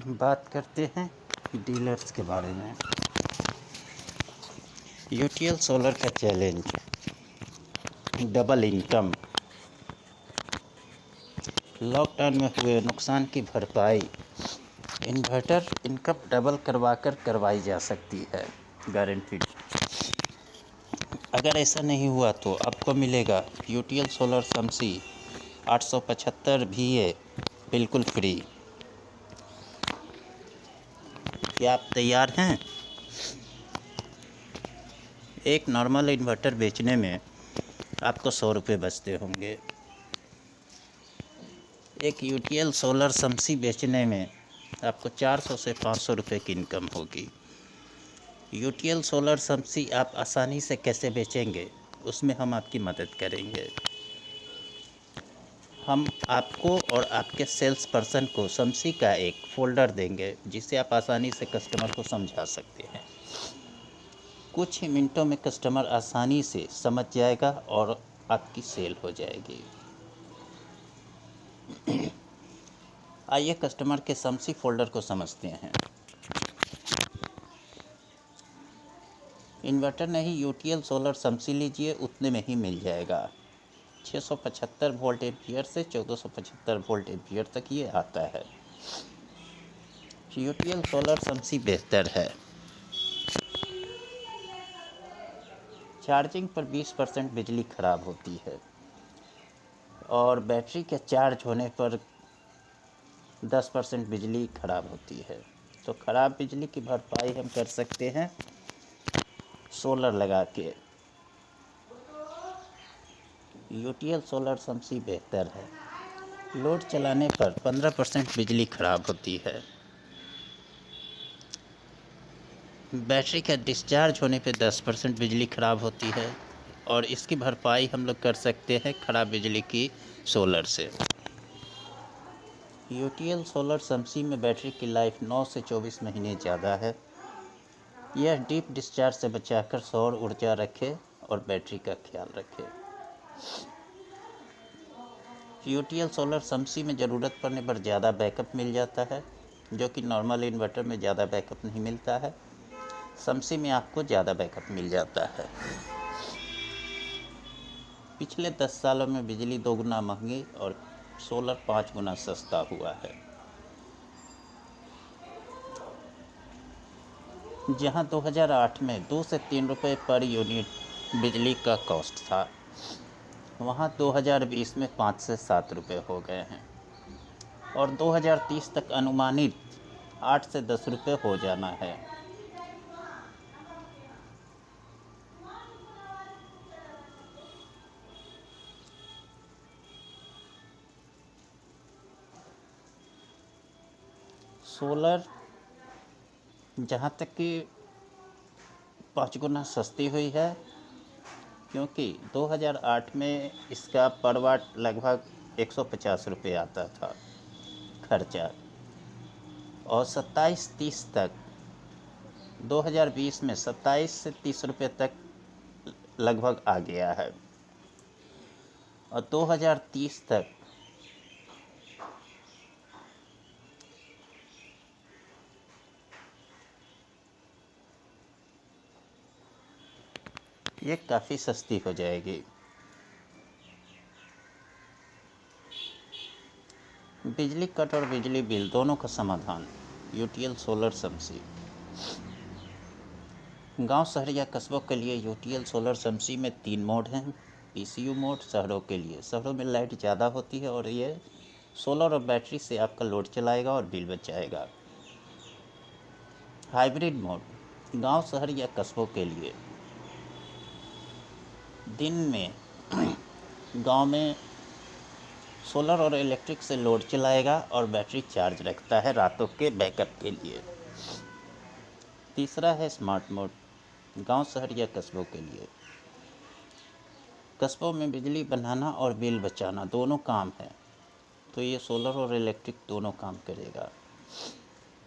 बात करते हैं डीलर्स के बारे में। यूटीएल सोलर का चैलेंज, डबल इनकम, लॉकडाउन में हुए नुकसान की भरपाई। इन्वर्टर इनकम डबल करवाई जा सकती है, गारंटीड। अगर ऐसा नहीं हुआ तो आपको मिलेगा यूटीएल सोलर समसी 875 VA बिल्कुल फ्री। क्या आप तैयार हैं? एक नॉर्मल इन्वर्टर बेचने में आपको 100 रुपये बचते होंगे। एक यूटीएल सोलर समसी बेचने में आपको 400 से 500 रुपये की इनकम होगी। यूटीएल सोलर समसी आप आसानी से कैसे बेचेंगे, उसमें हम आपकी मदद करेंगे। हम आपको और आपके सेल्स पर्सन को समसी का एक फ़ोल्डर देंगे जिसे आप आसानी से कस्टमर को समझा सकते हैं। कुछ ही मिनटों में कस्टमर आसानी से समझ जाएगा और आपकी सेल हो जाएगी। आइए कस्टमर के समसी फ़ोल्डर को समझते हैं। इन्वर्टर नहीं, यूटीएल सोलर समसी लीजिए, उतने में ही मिल जाएगा। 675 वोल्ट एम्पियर से 1475 वोल्ट एम्पियर तक ये आता है। यूटीएल सोलर समसी बेहतर है। चार्जिंग पर 20% बिजली खराब होती है और बैटरी के चार्ज होने पर 10% बिजली खराब होती है। तो ख़राब बिजली की भरपाई हम कर सकते हैं सोलर लगा के। यूटीएल सोलर समसी बेहतर है। लोड चलाने पर 15% बिजली खराब होती है। बैटरी का डिस्चार्ज होने पे 10% बिजली ख़राब होती है और इसकी भरपाई हम लोग कर सकते हैं ख़राब बिजली की सोलर से। यूटीएल सोलर समसी में बैटरी की लाइफ 9 से 24 महीने ज़्यादा है। यह डीप डिस्चार्ज से बचाकर सौर ऊर्जा रखे और बैटरी का ख्याल रखे। यूटीएल सोलर समसी में ज़रूरत पड़ने पर ज़्यादा बैकअप मिल जाता है, जो कि नॉर्मल इन्वर्टर में ज़्यादा बैकअप नहीं मिलता है। समसी में आपको ज़्यादा बैकअप मिल जाता है। पिछले 10 सालों में बिजली 2 गुना महंगी और सोलर 5 गुना सस्ता हुआ है। जहां 2008 में 2 से 3 रुपये पर यूनिट बिजली का कॉस्ट था, वहां 2020 में 5 से 7 रुपये हो गए हैं और 2030 तक अनुमानित 8 से 10 रुपये हो जाना है। सोलर जहाँ तक कि 5 गुना सस्ती हुई है, क्योंकि 2008 में इसका पर वाट लगभग 150 रुपये आता था खर्चा, और 27-30 तक 2020 में 27 से 30 रुपये तक लगभग आ गया है और 2030 तक ये काफ़ी सस्ती हो जाएगी। बिजली कट और बिजली बिल दोनों का समाधान यूटीएल सोलर समसी। गांव, शहर या कस्बों के लिए यूटीएल सोलर समसी में 3 मोड हैं। पीसीयू मोड शहरों के लिए, शहरों में लाइट ज़्यादा होती है और ये सोलर और बैटरी से आपका लोड चलाएगा और बिल बचाएगा। हाइब्रिड मोड, गांव, शहर या कस्बों के लिए, दिन में गांव में सोलर और इलेक्ट्रिक से लोड चलाएगा और बैटरी चार्ज रखता है रातों के बैकअप के लिए। तीसरा है स्मार्ट मोड, गांव, शहर या कस्बों के लिए। कस्बों में बिजली बनाना और बिल बचाना दोनों काम है, तो ये सोलर और इलेक्ट्रिक दोनों काम करेगा।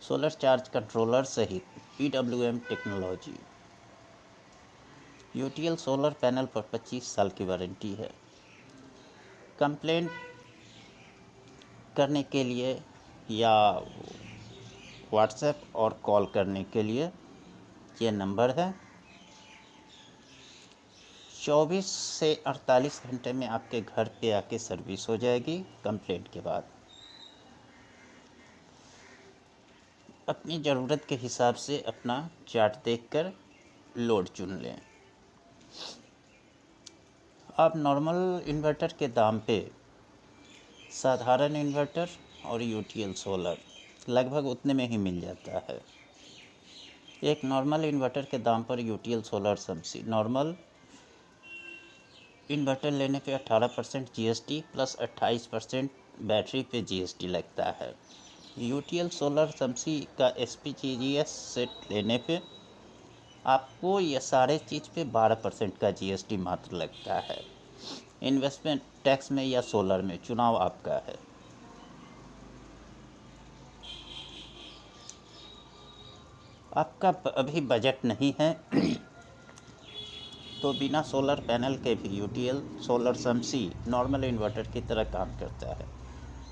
सोलर चार्ज कंट्रोलर सहित PWM technology. UTL solar panel पर 25 साल की वारंटी है। कंप्लेंट करने के लिए या व्हाट्सएप और कॉल करने के लिए ये नंबर है। 24 से 48 घंटे में आपके घर पे आके सर्विस हो जाएगी कंप्लेंट के बाद। अपनी ज़रूरत के हिसाब से अपना चार्ट देखकर लोड चुन लें। आप नॉर्मल इन्वर्टर के दाम पे साधारण इन्वर्टर और यूटीएल सोलर लगभग उतने में ही मिल जाता है। एक नॉर्मल इन्वर्टर के दाम पर यूटीएल सोलर सबसी नॉर्मल इन्वर्टर लेने पे 18% जीएसटी प्लस 28% बैटरी पे जीएसटी लगता है। यूटीएल सोलर सबसी का एसपीजीजीएस सेट लेने पे आपको यह सारे चीज़ पे 12% का जीएसटी मात्र लगता है। इन्वेस्टमेंट टैक्स में या सोलर में चुनाव आपका है। आपका अभी बजट नहीं है तो बिना सोलर पैनल के भी यूटीएल सोलर समसी नॉर्मल इन्वर्टर की तरह काम करता है।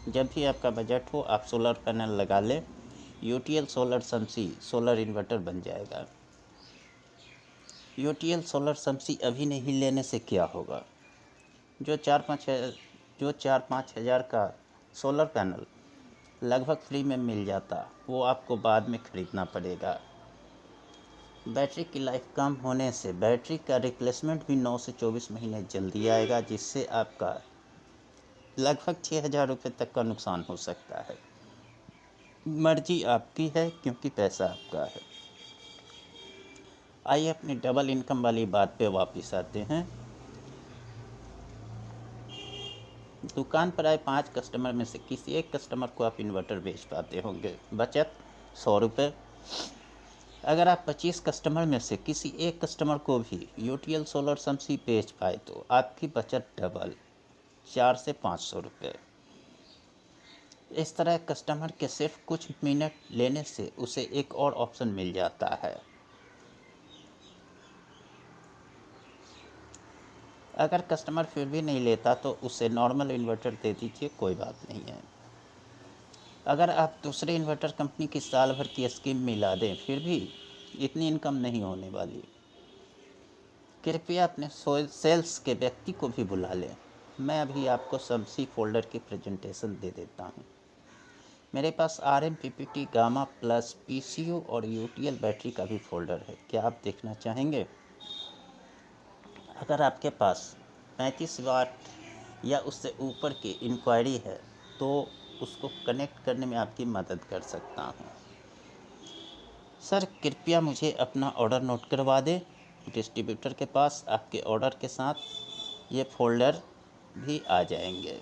जब भी आपका बजट हो आप सोलर पैनल लगा लें, यूटीएल सोलर समसी सोलर इन्वर्टर बन जाएगा। यूटीएल सोलर समसी अभी नहीं लेने से क्या होगा? जो 4-5 हज़ार का सोलर पैनल लगभग फ्री में मिल जाता, वो आपको बाद में ख़रीदना पड़ेगा। बैटरी की लाइफ कम होने से बैटरी का रिप्लेसमेंट भी 9 से 24 महीने जल्दी आएगा, जिससे आपका लगभग 6,000 रुपये तक का नुकसान हो सकता है। मर्जी आपकी है क्योंकि पैसा आपका है। आइए अपनी डबल इनकम वाली बात पे वापस आते हैं। दुकान पर आए 5 कस्टमर में से किसी एक कस्टमर को आप इन्वर्टर बेच पाते होंगे, बचत 100 रुपये। अगर आप 25 कस्टमर में से किसी एक कस्टमर को भी यूटीएल सोलर समसी बेच पाए तो आपकी बचत डबल 4 से 500 रुपये। इस तरह कस्टमर के सिर्फ कुछ मिनट लेने से उसे एक और ऑप्शन मिल जाता है। अगर कस्टमर फिर भी नहीं लेता तो उसे नॉर्मल इन्वर्टर दे दीजिए, कोई बात नहीं है। अगर आप दूसरे इन्वर्टर कंपनी की साल भर की स्कीम मिला दें फिर भी इतनी इनकम नहीं होने वाली। कृपया अपने सेल्स के व्यक्ति को भी बुला लें। मैं अभी आपको समसी फोल्डर की प्रेजेंटेशन दे देता हूँ। मेरे पास RM PPT gamma plus PCO और यूटीएल बैटरी का भी फोल्डर है, क्या आप देखना चाहेंगे? अगर आपके पास 35 वाट या उससे ऊपर की इंक्वायरी है तो उसको कनेक्ट करने में आपकी मदद कर सकता हूँ। सर कृपया मुझे अपना ऑर्डर नोट करवा दें। डिस्ट्रीब्यूटर के पास आपके ऑर्डर के साथ ये फोल्डर भी आ जाएंगे।